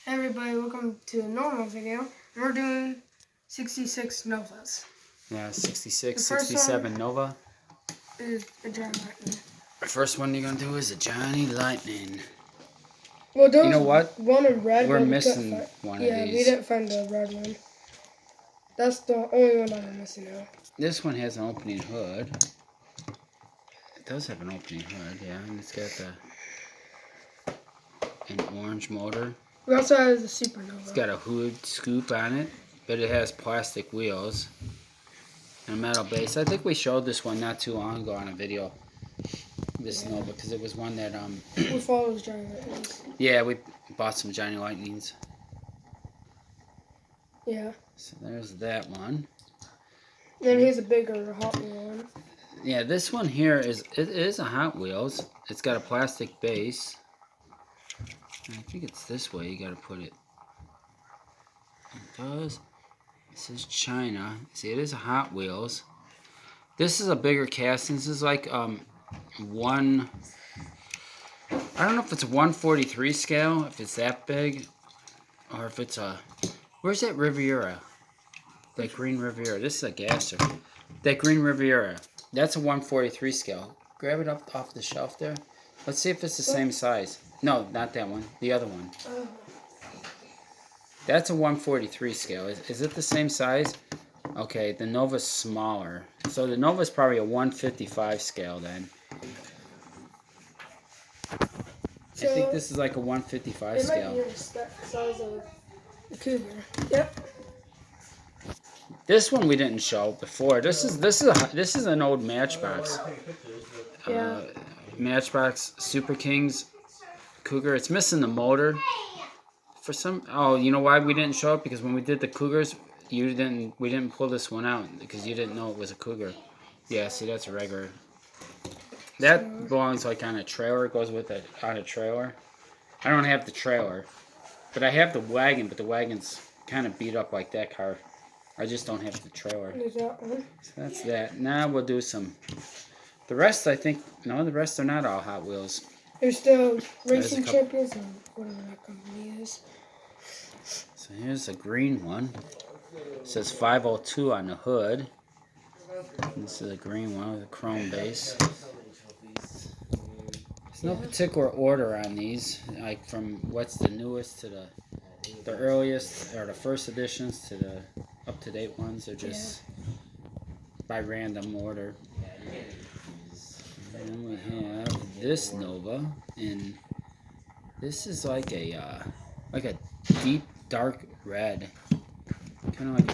Hey everybody, welcome to a normal video. And we're doing 66 Novas. Yeah, 66, 67 Nova. Is a Johnny Lightning. The first one you're going to do is a Johnny Lightning. Well, there you know was what? one in red. We're missing one of these. Yeah, we didn't find the red one. That's the only one that we're missing now. This one has an opening hood. It does have an opening hood, yeah. And it's got an orange motor. We also have the Supernova. It's got a hood scoop on it, but it has plastic wheels and a metal base. I think we showed this one not too long ago on a video. This Nova, because it was one that we followed Johnny Lightnings. Yeah, we bought some Johnny Lightnings. Yeah. So there's that one. Then here's a bigger Hot Wheel one. Yeah, this one here it is a Hot Wheels. It's got a plastic base. And I think it's this way you gotta put it. It does. It says China. See, it is a Hot Wheels. This is a bigger casting. This is like one. I don't know if it's a 143 scale, if it's that big, or if it's a. Where's that Riviera? That green Riviera. This is a gasser. That green Riviera. That's a 143 scale. Grab it up off the shelf there. Let's see if it's the same size. No, not that one. The other one. That's a 143 scale. Is it the same size? Okay, the Nova's smaller. So the Nova's probably a 155 scale then. So I think this is like a 155 scale. It might be the size of the Cougar. Yep. This one we didn't show before. This is an old Matchbox. Yeah. Matchbox Super Kings Cougar. It's missing the motor. For some, oh, you know why we didn't show it? Because when we did the Cougars, we didn't pull this one out because you didn't know it was a Cougar. Yeah, see, that's a regular. That belongs like on a trailer. It goes with it on a trailer. I don't have the trailer, but I have the wagon. But the wagon's kind of beat up like that car. I just don't have the trailer. There's that one. So that's that. Now we'll do some. The rest, I think, no, the rest are not all Hot Wheels. There's still Racing Champions or whatever that company is. So here's a green one. It says 502 on the hood. This is a green one with a chrome base. There's no particular order on these, like from what's the newest to the earliest, or the first editions to the up-to-date ones. They're just by random order. And then we have this Nova, and this is like a deep dark red, kind of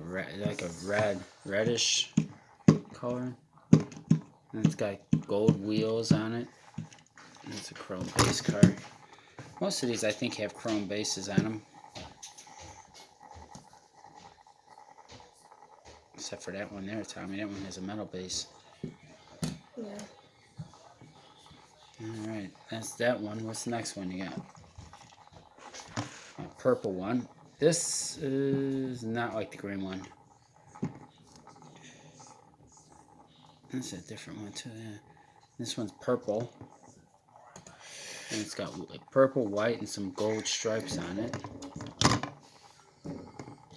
like a reddish color. And it's got gold wheels on it. And it's a chrome base car. Most of these I think have chrome bases on them, except for that one there, Tommy. That one has a metal base. Yeah. Alright, that's that one. What's the next one you got? A purple one. This is not like the green one. That's a different one too, yeah. This one's purple. And it's got purple, white, and some gold stripes on it.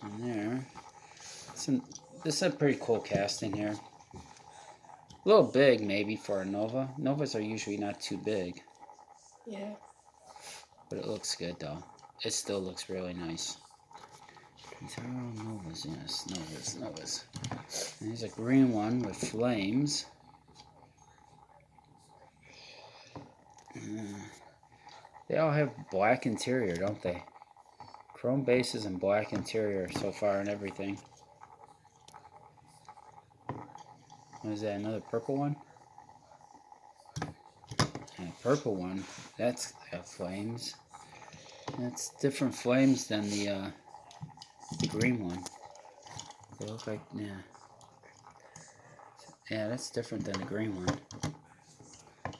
And there. This is a pretty cool casting here. A little big, maybe, for a Nova. Novas are usually not too big. Yeah. But it looks good, though. It still looks really nice. These are all Novas, yes. Novas. And here's a green one with flames. They all have black interior, don't they? Chrome bases and black interior so far and everything. What is that, another purple one? And a purple one, that's got flames. That's different flames than the green one. They look like, yeah. Yeah, that's different than the green one.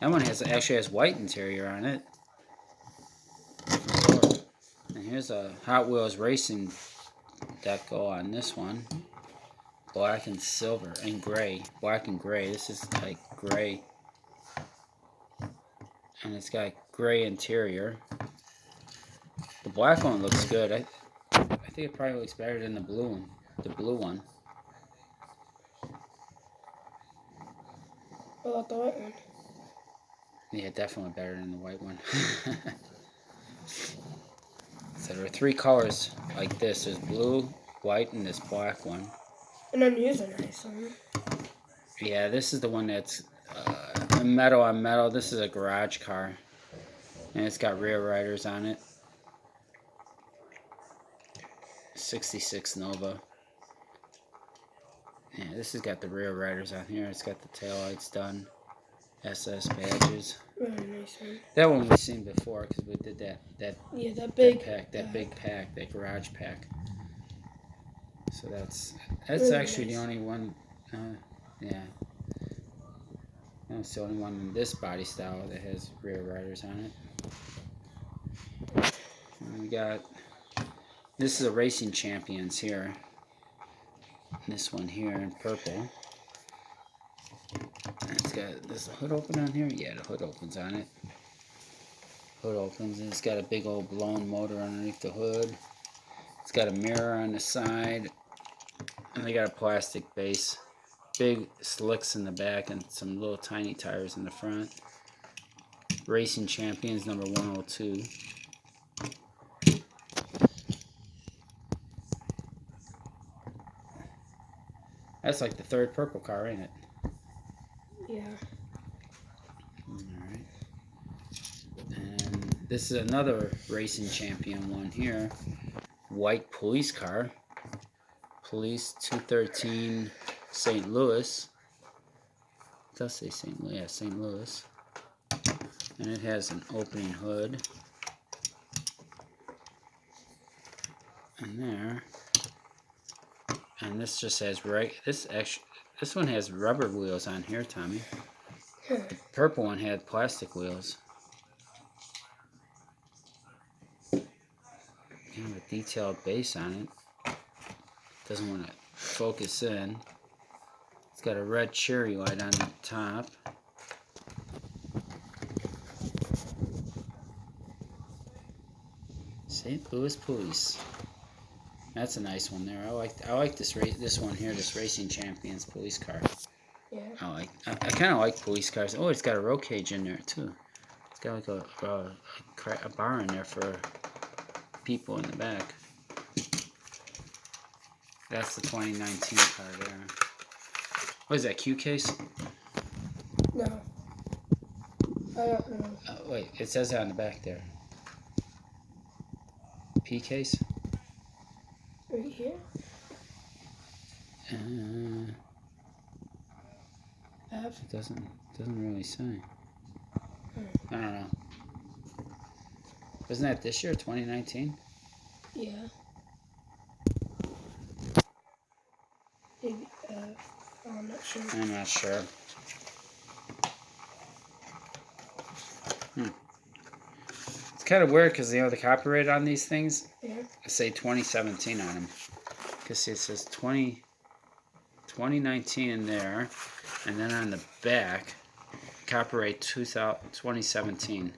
That one actually has white interior on it. And here's a Hot Wheels racing decal on this one. Black and silver and gray. Black and gray. This is like gray. And it's got gray interior. The black one looks good. I think it probably looks better than the blue one. The blue one. What about the white one? Yeah, definitely better than the white one. So there are 3 colors like this. There's blue, white, and this black one. And then here's a nice one. Yeah, this is the one that's metal on metal. This is a garage car. And it's got rear riders on it. 66 Nova. Yeah, this has got the rear riders on here. It's got the taillights done. SS badges. Really nice one. That one we've seen before because we did that Yeah, that big pack, that garage pack. So that's really actually nice. the only one. Yeah, that's the only one in this body style that has rear riders on it. And we got this is a Racing Champions here. This one here in purple. It's got does the hood open on here? Yeah, the hood opens on it. Hood opens and it's got a big old blown motor underneath the hood. It's got a mirror on the side. And they got a plastic base. Big slicks in the back and some little tiny tires in the front. Racing Champions number 102. That's like the 3rd purple car, ain't it? Yeah. Alright. And this is another Racing Champion one here. White police car. Police 213 St. Louis. It does say St. Louis. Yeah, St. Louis. And it has an opening hood. And there. And this just has this one has rubber wheels on here, Tommy. The purple one had plastic wheels. Kind of a detailed base on it. Doesn't want to focus in. It's got a red cherry light on the top. St. Louis Police. That's a nice one there. I like this one here, this Racing Champions police car. Yeah. I kind of like police cars. Oh, it's got a roll cage in there too. It's got like a bar in there for people in the back. That's the 2019 car there. What is that, Q case? No. I don't know. Wait, it says that on the back there. P case? Right here? F? It doesn't really say. I don't know. Wasn't that this year, 2019? Yeah. Maybe F. I'm not sure. I'm not sure. It's kind of weird because, the copyright on these things, Yeah. I say 2017 on them. Because it says 2019 in there, and then on the back, copyright 2017.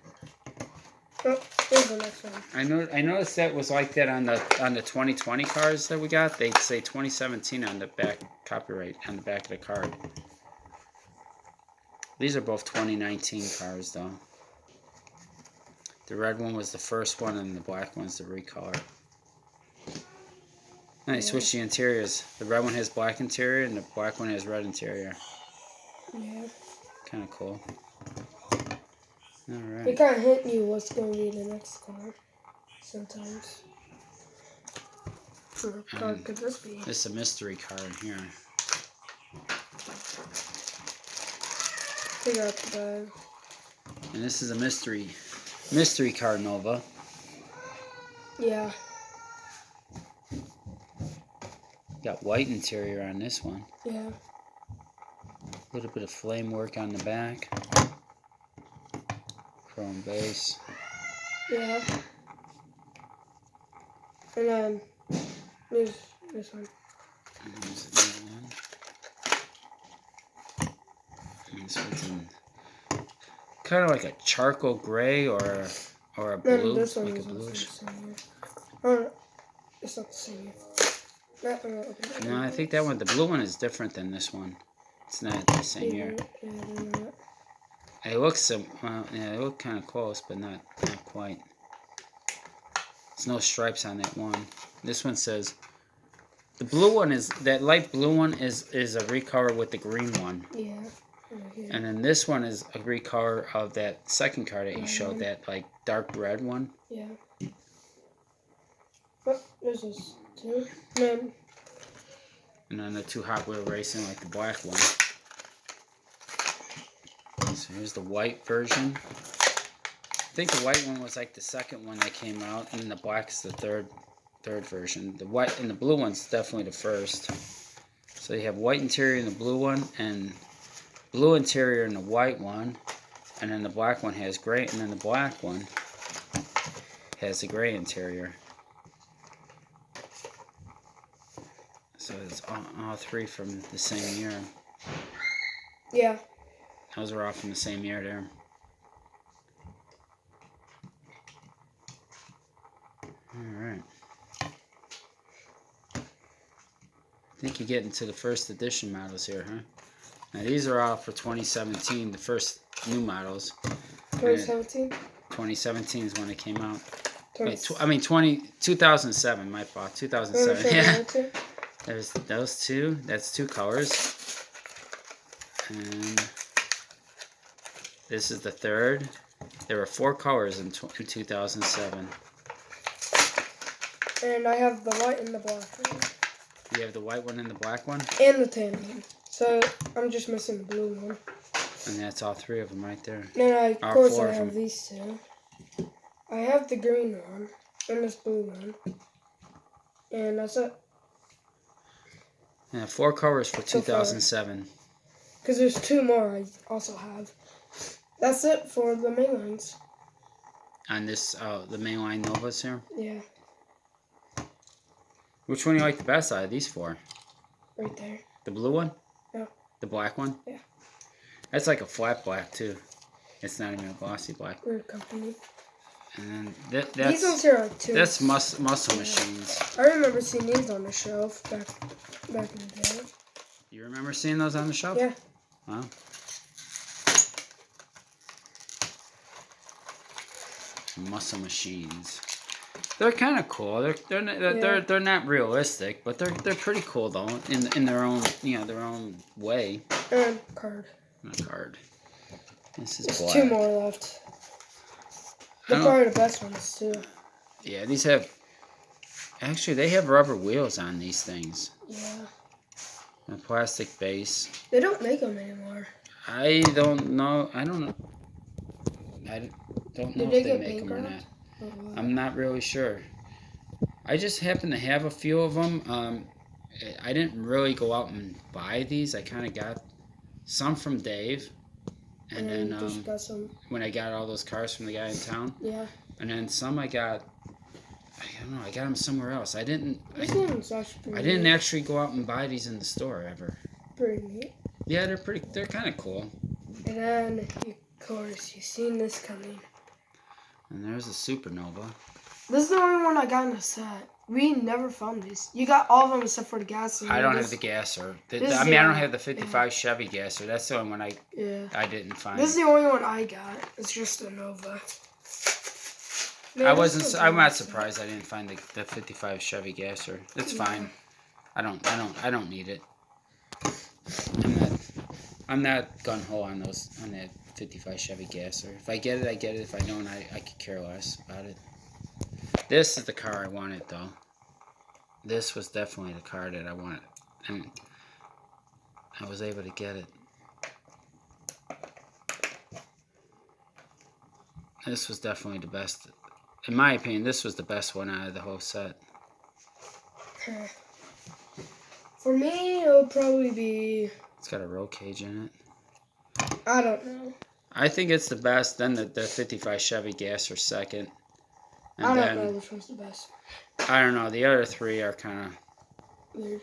Oh, here's the next one. I noticed that was like that on the 2020 cars that we got. They'd say 2017 on the back, copyright on the back of the card. These are both 2019 cars though. The red one was the first one and the black one's the recolor. And they switch the interiors. The red one has black interior and the black one has red interior. Yeah. Kind of cool. They Alright. kind of hint you what's going to be the next car. Sometimes. What car could this be? This is a mystery car in here. Figure out the bag. And this is a mystery car Nova. Yeah. Got white interior on this one. Yeah. A little bit of flame work on the back. Chrome base. Yeah. And then there's this one. And there's another one. And this one's in kind of like a charcoal gray or or a No, blue, this one like a is also the bluish. same year. Oh, it's not the same year. No, I think that one, the blue one is different than this one. It's not the same year. Yeah, they're not. It looks well, yeah, they look kind of close, but not quite. There's no stripes on that one. This one says the blue one is that light blue one is a recolor with the green one. Yeah. Right here. And then this one is a recolor of that second car that you showed, that like dark red one. Yeah. But there's this too. Then. And then the two Hot Wheel Racing, like the black one. So here's the white version. I think the white one was like the second one that came out, and the black's the third version. The white and the blue one's definitely the first. So you have white interior in the blue one, and blue interior in the white one, and then the black one has gray, and then the black one has a gray interior. So it's all three from the same year. Yeah. Those are all from the same year there. Alright. I think you get into the first edition models here, huh? Now these are all for 2017, the first new models. 2017? 2017 is when they came out. 20. 2007, my fault. 2007, yeah. There's those two. That's two colors. And this is the third. There were 4 colors in 2007. And I have the white and the black one. You have the white one and the black one? And the tan one. So I'm just missing the blue one. And that's all 3 of them right there. And of course I have these two. I have the green one and this blue one. And that's it. Yeah, 4 colors for 2007. Because there's 2 more I also have. That's it for the main lines. On this, the mainline Novas here? Yeah. Which one do you like the best out of these 4? Right there. The blue one? Yeah. The black one? Yeah. That's like a flat black too. It's not even a glossy black. Weird company. And then that's these ones here are 2. That's muscle machines. I remember seeing these on the shelf back in the day. You remember seeing those on the shelf? Yeah. Wow. Muscle machines. They're kind of cool. They're not realistic, but they're pretty cool though in their own their own way. And card. And a card. This is There's black. 2 more left. They're probably the best ones too. Yeah, these have. Actually, they have rubber wheels on these things. Yeah. A plastic base. They don't make them anymore. I don't know. I don't know. I don't know if they make them or not. I'm not really sure. I just happen to have a few of them. I didn't really go out and buy these. I kind of got some from Dave. And then just got some. When I got all those cars from the guy in town. Yeah. And then some I got. I don't know. I got them somewhere else. I didn't actually go out and buy these in the store ever. Pretty neat. Yeah, they're kind of cool. And then, of course, you've seen this coming. And there's a Supernova. This is the only one I got in the set. We never found these. You got all of them except for the gasser. I don't have the gasser. I don't have the 55 Chevy gasser. That's the only one I didn't find. This is the only one I got. It's just a Nova. I'm not surprised I didn't find the 55 Chevy gasser. It's fine. I don't need it. I'm not gun ho on that 55 Chevy gasser. If I get it, I get it. If I don't, I could care less about it. This is the car I wanted though. This was definitely the car that I wanted, and I was able to get it. This was definitely the best. In my opinion, this was the best one out of the whole set. For me, it would probably be... It's got a roll cage in it. I don't know. I think it's the best. Then the 55 Chevy Gasser second. And I don't know which one's the best. I don't know. The other 3 are kind of Weird.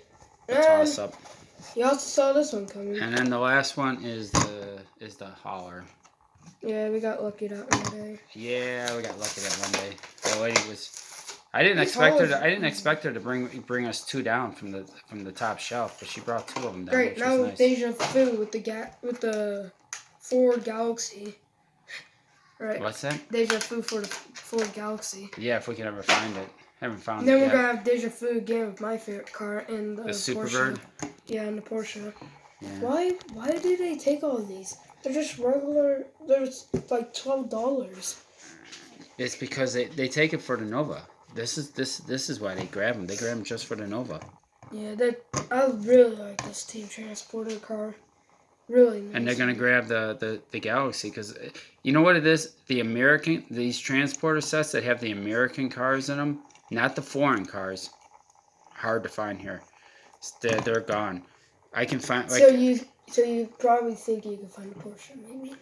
a toss-up. You also saw this one coming. And then the last one is the hauler. Yeah, we got lucky that one day. Yeah, we got lucky that one day. The lady was. I didn't These expect her. haulers To, are I didn't easy. expect her to bring us 2 down from the top shelf, but she brought 2 of them down, Great, which now was nice. Deja Vu with the Ford Galaxy. Right. What's that? Deja Vu for the Ford Galaxy. Yeah, if we can ever find it. Haven't found Then it we're yet. gonna have Deja Vu again with my favorite car and the Superbird. Porsche. Yeah, and the Porsche. Yeah. Why do they take all these? They're just regular. They're like $12. It's because they take it for the Nova. This is why they grab them. They grab them just for the Nova. Yeah, I really like this Team Transporter car. Really nice. And they're gonna grab the Galaxy because you know what it is. These transporter sets that have the American cars in them, not the foreign cars. Hard to find here. They're gone. I can find like. So you probably think you can find a Porsche, maybe?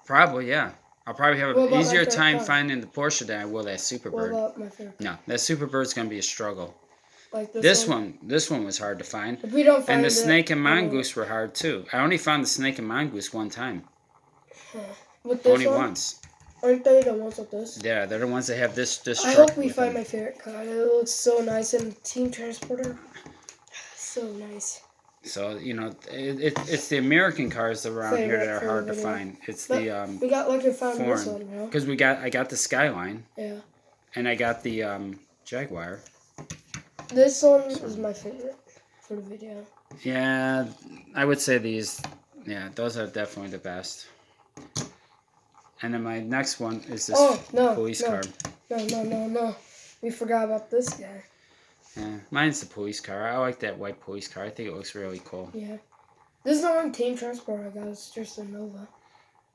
Probably, yeah. I'll probably have What an about easier my favorite time car? finding the Porsche than I will that What Superbird. about my favorite? No, that Superbird's gonna be a struggle. Like This one was hard to find. If we don't find And the it, Snake and Mongoose were hard too. I only found the Snake and Mongoose one time. With this Only one? Once. Aren't they the ones with this? Yeah, they're the ones that have this I truck. hope we find my favorite car. It looks so nice in Team Transporter. So nice. So it's the American cars around here that are hard to find. It's but the we got lucky to find this one, foreign bro. because I got the Skyline. Yeah. And I got the Jaguar. This one is my favorite for the video. Yeah, I would say these. Yeah, those are definitely the best. And then my next one is this police car. No. We forgot about this guy. Yeah, mine's the police car. I like that white police car. I think it looks really cool. Yeah. This is the only Team Transport I got. It's just a Nova.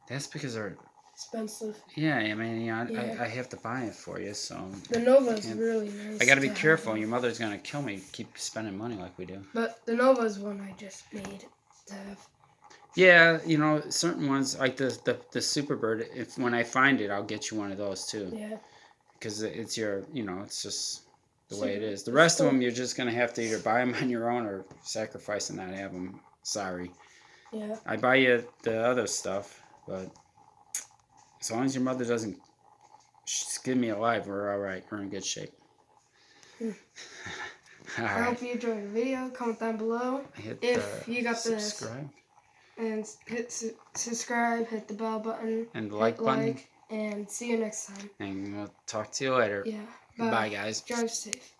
That's because they're expensive. Yeah, I mean, I have to buy it for you, so. The Nova is really nice. I gotta be careful. Your mother's gonna kill me. Keep spending money like we do. But the Nova is one I just made to have. Yeah, certain ones like the Superbird. If when I find it, I'll get you one of those too. Yeah. Because it's your, it's just the way it is. The rest of them, you're just gonna have to either buy them on your own or sacrifice and not have them. Sorry. Yeah. I buy you the other stuff, but as long as your mother doesn't skin me alive, we're all right. We're in good shape. I hope you enjoyed the video. Comment down below if you got subscribe. And hit subscribe, hit the bell button, and the like button. And see you next time. And we'll talk to you later. Yeah. Bye guys. Drive safe.